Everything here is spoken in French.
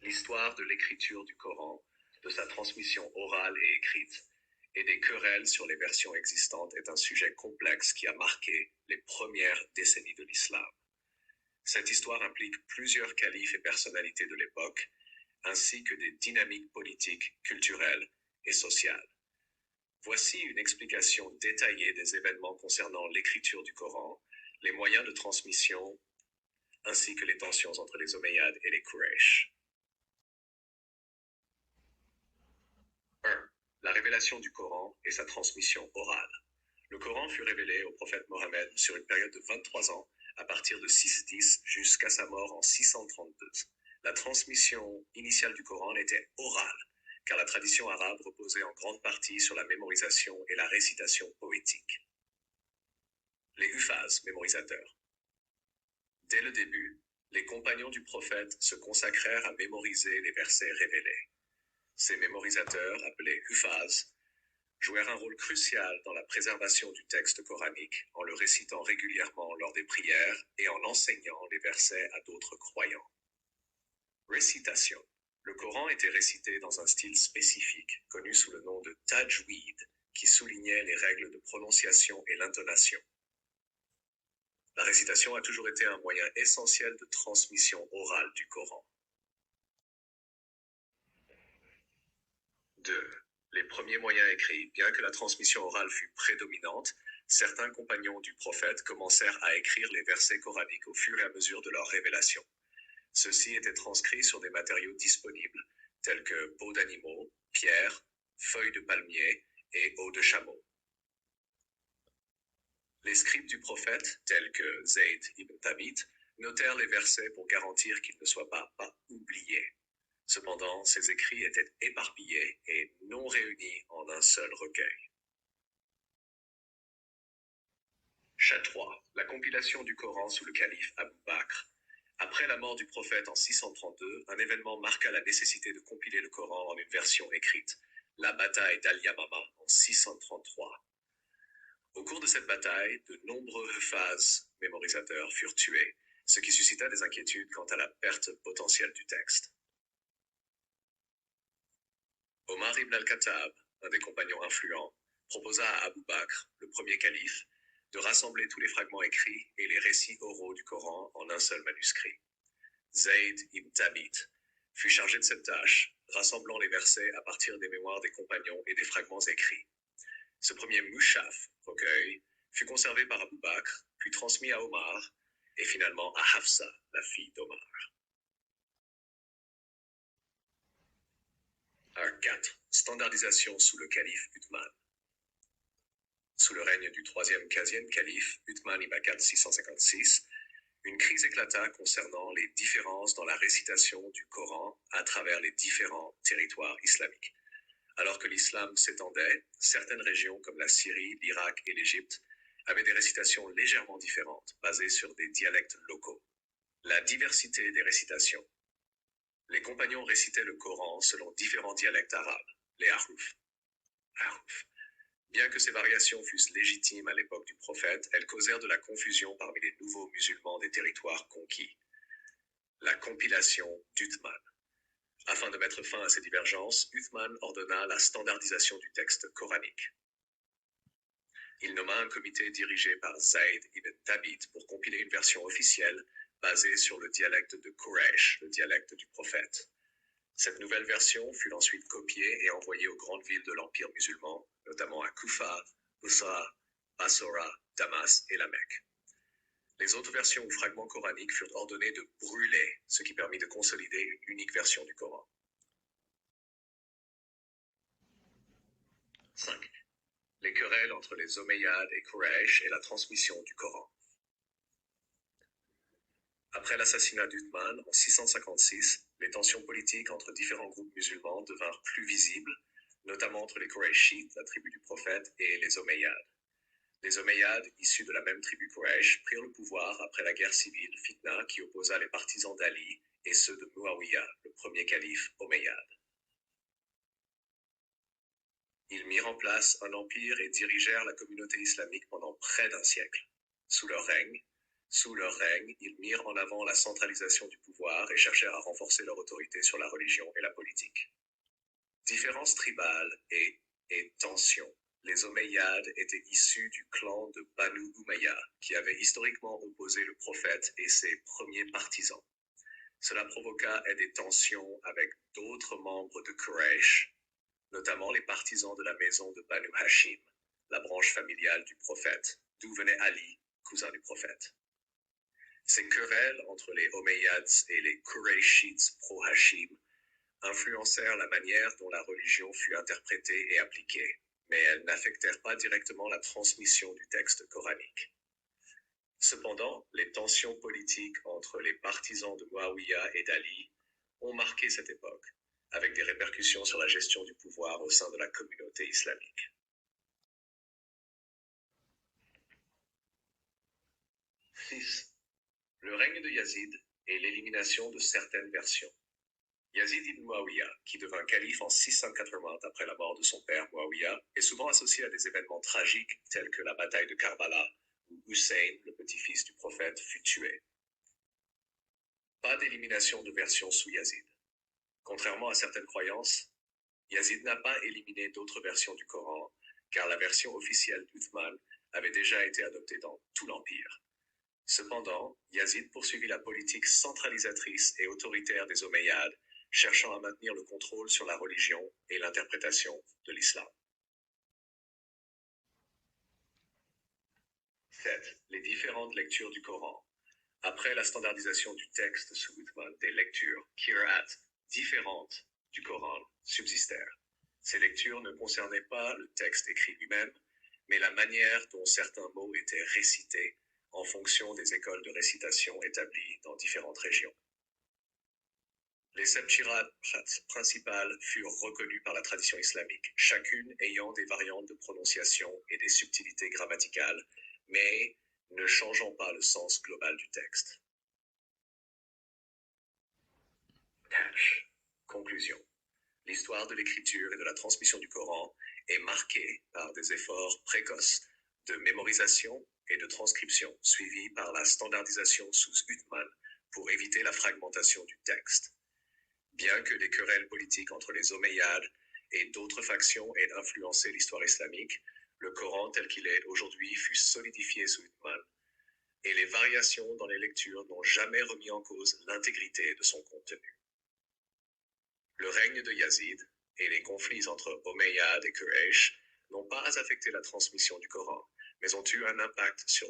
L'histoire de l'écriture du Coran, de sa transmission orale et écrite, et des querelles sur les versions existantes est un sujet complexe qui a marqué les premières décennies de l'islam. Cette histoire implique plusieurs califes et personnalités de l'époque, ainsi que des dynamiques politiques, culturelles et sociales. Voici une explication détaillée des événements concernant l'écriture du Coran, les moyens de transmission, ainsi que les tensions entre les Omeyyades et les Quraysh. 1. La révélation du Coran et sa transmission orale. Le Coran fut révélé au prophète Mohammed sur une période de 23 ans, à partir de 610 jusqu'à sa mort en 632. La transmission initiale du Coran était orale, car la tradition arabe reposait en grande partie sur la mémorisation et la récitation poétique. Les huffaz, mémorisateurs. Dès le début, les compagnons du prophète se consacrèrent à mémoriser les versets révélés. Ces mémorisateurs, appelés huffaz, jouèrent un rôle crucial dans la préservation du texte coranique en le récitant régulièrement lors des prières et en enseignant les versets à d'autres croyants. Récitation. Le Coran était récité dans un style spécifique, connu sous le nom de tajwid, qui soulignait les règles de prononciation et l'intonation. La récitation a toujours été un moyen essentiel de transmission orale du Coran. 2. Les premiers moyens écrits. Bien que la transmission orale fût prédominante, certains compagnons du prophète commencèrent à écrire les versets coraniques au fur et à mesure de leur révélation. Ceux-ci étaient transcrits sur des matériaux disponibles, tels que peaux d'animaux, pierres, feuilles de palmier et eau de chameau. Les scribes du prophète, tels que Zayd ibn Thabit, notèrent les versets pour garantir qu'ils ne soient pas oubliés. Cependant, ces écrits étaient éparpillés et non réunis en un seul recueil. Chat 3. La compilation du Coran sous le calife Abu Bakr. Après la mort du prophète en 632, un événement marqua la nécessité de compiler le Coran en une version écrite, la bataille d'Al-Yamama en 633. Au cours de cette bataille, de nombreux huffaz, mémorisateurs, furent tués, ce qui suscita des inquiétudes quant à la perte potentielle du texte. Omar ibn al-Khattab, un des compagnons influents, proposa à Abu Bakr, le premier calife, de rassembler tous les fragments écrits et les récits oraux du Coran en un seul manuscrit. Zayd ibn Thabit fut chargé de cette tâche, rassemblant les versets à partir des mémoires des compagnons et des fragments écrits. Ce premier mushaf, recueil, fut conservé par Abu Bakr, puis transmis à Omar, et finalement à Hafsa, la fille d'Omar. 4. Standardisation sous le calife Uthman. Sous le règne du troisième quinzième calife, Uthman ibn 656, une crise éclata concernant les différences dans la récitation du Coran à travers les différents territoires islamiques. Alors que l'islam s'étendait, certaines régions comme la Syrie, l'Irak et l'Égypte avaient des récitations légèrement différentes, basées sur des dialectes locaux. La diversité des récitations. Les compagnons récitaient le Coran selon différents dialectes arabes, les haruf. Bien que ces variations fussent légitimes à l'époque du prophète, elles causèrent de la confusion parmi les nouveaux musulmans des territoires conquis. La compilation d'Uthman. Afin de mettre fin à ces divergences, Uthman ordonna la standardisation du texte coranique. Il nomma un comité dirigé par Zayd ibn Thabit pour compiler une version officielle basée sur le dialecte de Quraysh, le dialecte du prophète. Cette nouvelle version fut ensuite copiée et envoyée aux grandes villes de l'Empire musulman, notamment à Koufa, Busra, Bassora, Damas et la Mecque. Les autres versions ou fragments coraniques furent ordonnés de brûler, ce qui permit de consolider une unique version du Coran. 5. Les querelles entre les Omeyyades et Quraysh et la transmission du Coran. Après l'assassinat d'Uthman en 656, les tensions politiques entre différents groupes musulmans devinrent plus visibles, notamment entre les Qurayshites, la tribu du prophète, et les Omeyyades. Les Omeyyades, issus de la même tribu Quraysh, prirent le pouvoir après la guerre civile Fitna qui opposa les partisans d'Ali et ceux de Muawiyah, le premier calife Omeyyade. Ils mirent en place un empire et dirigèrent la communauté islamique pendant près d'un siècle. Sous leur règne, Sous leur règne, ils mirent en avant la centralisation du pouvoir et cherchèrent à renforcer leur autorité sur la religion et la politique. Différences tribales et tensions. Les Omeyyades étaient issus du clan de Banu Umayya, qui avait historiquement opposé le prophète et ses premiers partisans. Cela provoqua des tensions avec d'autres membres de Quraysh, notamment les partisans de la maison de Banu Hashim, la branche familiale du prophète, d'où venait Ali, cousin du prophète. Ces querelles entre les Omeyyades et les Qurayshites pro-Hashim influencèrent la manière dont la religion fut interprétée et appliquée, mais elles n'affectèrent pas directement la transmission du texte coranique. Cependant, les tensions politiques entre les partisans de Muawiyah et d'Ali ont marqué cette époque, avec des répercussions sur la gestion du pouvoir au sein de la communauté islamique. 6. Le règne de Yazid et l'élimination de certaines versions. Yazid ibn Muawiyah, qui devint calife en 680 après la mort de son père Muawiyah, est souvent associé à des événements tragiques tels que la bataille de Karbala, où Hussein, le petit-fils du prophète, fut tué. Pas d'élimination de versions sous Yazid. Contrairement à certaines croyances, Yazid n'a pas éliminé d'autres versions du Coran, car la version officielle d'Uthman avait déjà été adoptée dans tout l'Empire. Cependant, Yazid poursuivit la politique centralisatrice et autoritaire des Omeyyades, cherchant à maintenir le contrôle sur la religion et l'interprétation de l'islam. 7. Les différentes lectures du Coran. Après la standardisation du texte sous Uthman, des lectures qira'at différentes du Coran subsistèrent. Ces lectures ne concernaient pas le texte écrit lui-même, mais la manière dont certains mots étaient récités en fonction des écoles de récitation établies dans différentes régions. Les sabchirats principales furent reconnues par la tradition islamique, chacune ayant des variantes de prononciation et des subtilités grammaticales, mais ne changeant pas le sens global du texte. Conclusion. L'histoire de l'écriture et de la transmission du Coran est marquée par des efforts précoces de mémorisation et de transcription, suivis par la standardisation sous Uthman pour éviter la fragmentation du texte. Bien que des querelles politiques entre les Omeyyades et d'autres factions aient influencé l'histoire islamique, le Coran tel qu'il est aujourd'hui fut solidifié sous Uthman, et les variations dans les lectures n'ont jamais remis en cause l'intégrité de son contenu. Le règne de Yazid et les conflits entre Omeyyades et Quraysh n'ont pas affecté la transmission du Coran, mais ont eu un impact sur